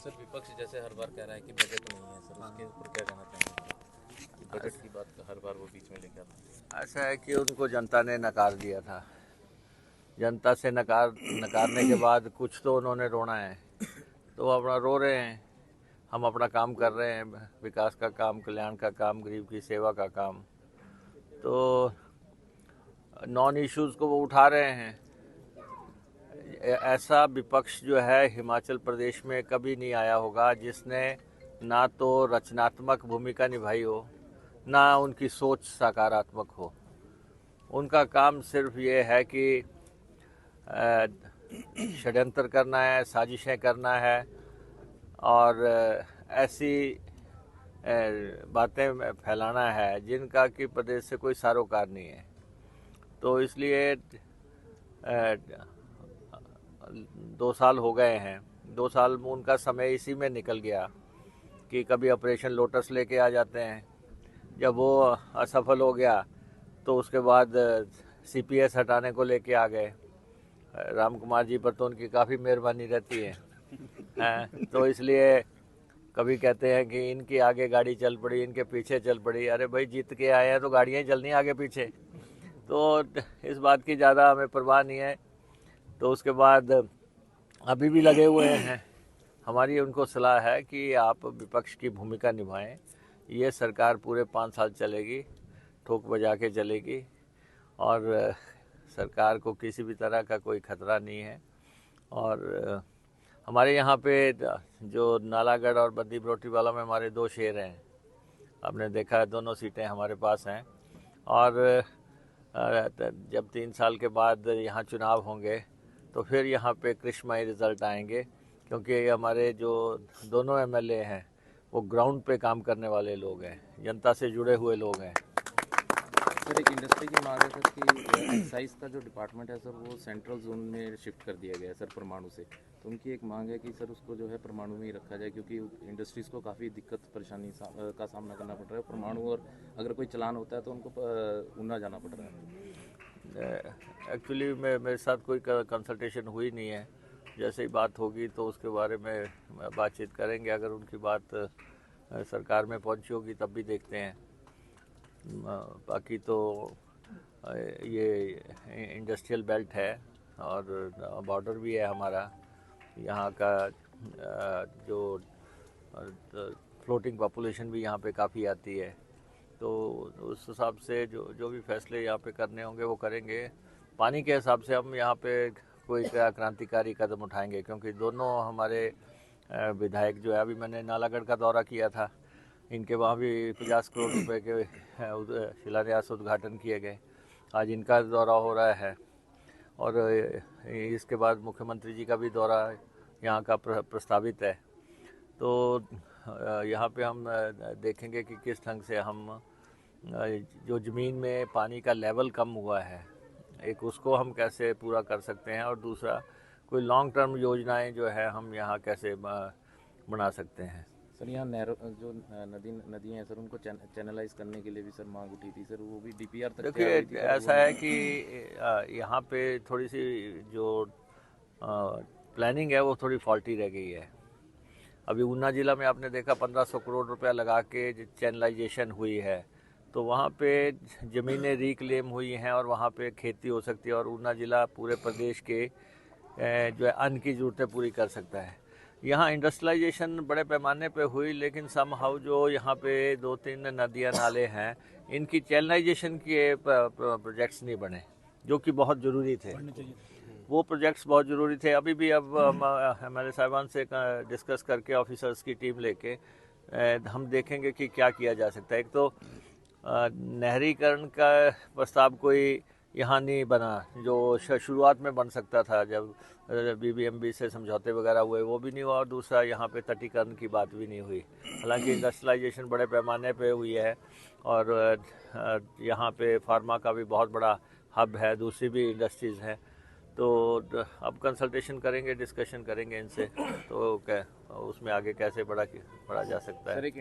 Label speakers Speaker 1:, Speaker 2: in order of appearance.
Speaker 1: Sir विपक्ष जैसे हर बार कह रहा है कि बजट नहीं है सर, उसके ऊपर क्या कहना चाहेंगे कि बजट की बात हर बार वो बीच में लेकर आते हैं।
Speaker 2: ऐसा है कि उनको जनता ने नकार दिया था। जनता से नकारने के बाद कुछ तो उन्होंने रोना है, तो वो अपना रो रहे हैं। हम अपना काम कर रहे हैं, विकास का काम, कल्याण का काम, गरीब की सेवा का काम। तो नॉन इश्यूज को वो उठा रहे हैं। ऐसा विपक्ष जो है हिमाचल प्रदेश में कभी नहीं आया होगा जिसने ना तो रचनात्मक भूमिका निभाई हो, ना उनकी सोच सकारात्मक हो। उनका काम सिर्फ ये है कि षड्यंत्र करना है, साजिशें करना है और ऐसी बातें फैलाना है जिनका कि प्रदेश से कोई सरोकार नहीं है। तो इसलिए 2 साल हो गए हैं। 2 साल में उनका समय इसी में निकल गया कि कभी ऑपरेशन लोटस लेके आ जाते हैं। जब वो असफल हो गया तो उसके बाद सीपीएस हटाने को लेके आ गए। राम कुमार जी पर तो उनकी काफ़ी मेहरबानी रहती है तो इसलिए कभी कहते हैं कि इनके आगे गाड़ी चल पड़ी, इनके पीछे चल पड़ी। अरे भाई, जीत के आए हैं तो गाड़ियाँ ही चलनी आगे पीछे। तो इस बात की ज़्यादा हमें परवाह नहीं है। तो उसके बाद अभी भी लगे हुए हैं। हमारी उनको सलाह है कि आप विपक्ष की भूमिका निभाएं। ये सरकार पूरे 5 साल चलेगी, ठोक बजा के चलेगी और सरकार को किसी भी तरह का कोई खतरा नहीं है। और हमारे यहाँ पे जो नालागढ़ और बद्दी बरोटीवाला में हमारे 2 शेर हैं। आपने देखा है, दोनों सीटें हमारे पास हैं। और जब 3 साल के बाद यहाँ चुनाव होंगे तो फिर यहाँ पे कृष्णमय रिजल्ट आएंगे, क्योंकि हमारे जो दोनों एमएलए हैं वो ग्राउंड पे काम करने वाले लोग हैं, जनता से जुड़े हुए लोग हैं।
Speaker 1: सर एक इंडस्ट्री की मांग है सर कि एक्साइज का जो डिपार्टमेंट है सर वो सेंट्रल जोन में शिफ्ट कर दिया गया है सर परमाणु से। तो उनकी एक मांग है कि सर उसको जो है परमाणु में ही रखा जाए, क्योंकि इंडस्ट्रीज़ को काफ़ी दिक्कत परेशानी का सामना करना पड़ रहा है परमाणु, और अगर कोई चलान होता है तो उनको ऊना जाना पड़ रहा है।
Speaker 2: एक्चुअली मेरे साथ कोई कंसल्टेशन हुई नहीं है। जैसे ही बात होगी तो उसके बारे में बातचीत करेंगे। अगर उनकी बात सरकार में पहुंची होगी तब भी देखते हैं। बाकी तो ये इंडस्ट्रियल बेल्ट है और बॉर्डर भी है हमारा। यहाँ का जो फ्लोटिंग पॉपुलेशन भी यहाँ पे काफ़ी आती है। तो उस हिसाब से जो भी फैसले यहाँ पे करने होंगे वो करेंगे। पानी के हिसाब से हम यहाँ पे कोई क्रांतिकारी कदम उठाएंगे, क्योंकि दोनों हमारे विधायक जो है, अभी मैंने नालागढ़ का दौरा किया था, इनके वहाँ भी 50 करोड़ रुपए के शिलान्यास उद्घाटन किए गए। आज इनका दौरा हो रहा है और इसके बाद मुख्यमंत्री जी का भी दौरा यहाँ का प्रस्तावित है। तो यहाँ पे हम देखेंगे कि किस ढंग से हम जो ज़मीन में पानी का लेवल कम हुआ है, एक उसको हम कैसे पूरा कर सकते हैं, और दूसरा कोई लॉन्ग टर्म योजनाएं जो है हम यहाँ कैसे बना सकते हैं।
Speaker 1: सर यहाँ जो नदी हैं सर उनको चैनलाइज करने के लिए भी सर मांग उठी थी सर, वो भी डीपीआर तक तैयार हुई थी।
Speaker 2: देखिए, ऐसा है कि यहाँ पे थोड़ी सी जो प्लानिंग है वो थोड़ी फॉल्टी रह गई है। अभी ऊना जिला में आपने देखा 1500 करोड़ रुपया लगा के चैनलाइजेशन हुई है, तो वहाँ पे ज़मीनें रिक्लेम हुई हैं और वहाँ पे खेती हो सकती है। और ऊना जिला पूरे प्रदेश के जो है अन्न की ज़रूरतें पूरी कर सकता है। यहाँ इंडस्ट्रियलाइजेशन बड़े पैमाने पे हुई, लेकिन समहाउ जो यहाँ पे 2-3 नदियाँ नाले हैं, इनकी चैनलाइजेशन के प्रोजेक्ट्स नहीं बने, जो कि बहुत ज़रूरी थे। वो प्रोजेक्ट्स बहुत ज़रूरी थे। अभी भी अब हम हमारे साहिबान से डिस्कस करके ऑफिसर्स की टीम लेके हम देखेंगे कि क्या किया जा सकता है। एक तो नहरीकरण का प्रस्ताव कोई यहाँ नहीं बना, जो शुरुआत में बन सकता था जब बीबीएमबी से समझौते वगैरह हुए, वो भी नहीं हुआ। और दूसरा, यहाँ पे तटीकरण की बात भी नहीं हुई। हालांकि इंडस्ट्रियलाइजेशन बड़े पैमाने पे हुई है और यहाँ पे फार्मा का भी बहुत बड़ा हब है, दूसरी भी इंडस्ट्रीज़ हैं। तो अब कंसल्टेशन करेंगे, डिस्कशन करेंगे इनसे, तो क्या उसमें आगे कैसे बढ़ा जा सकता है।
Speaker 1: सर एक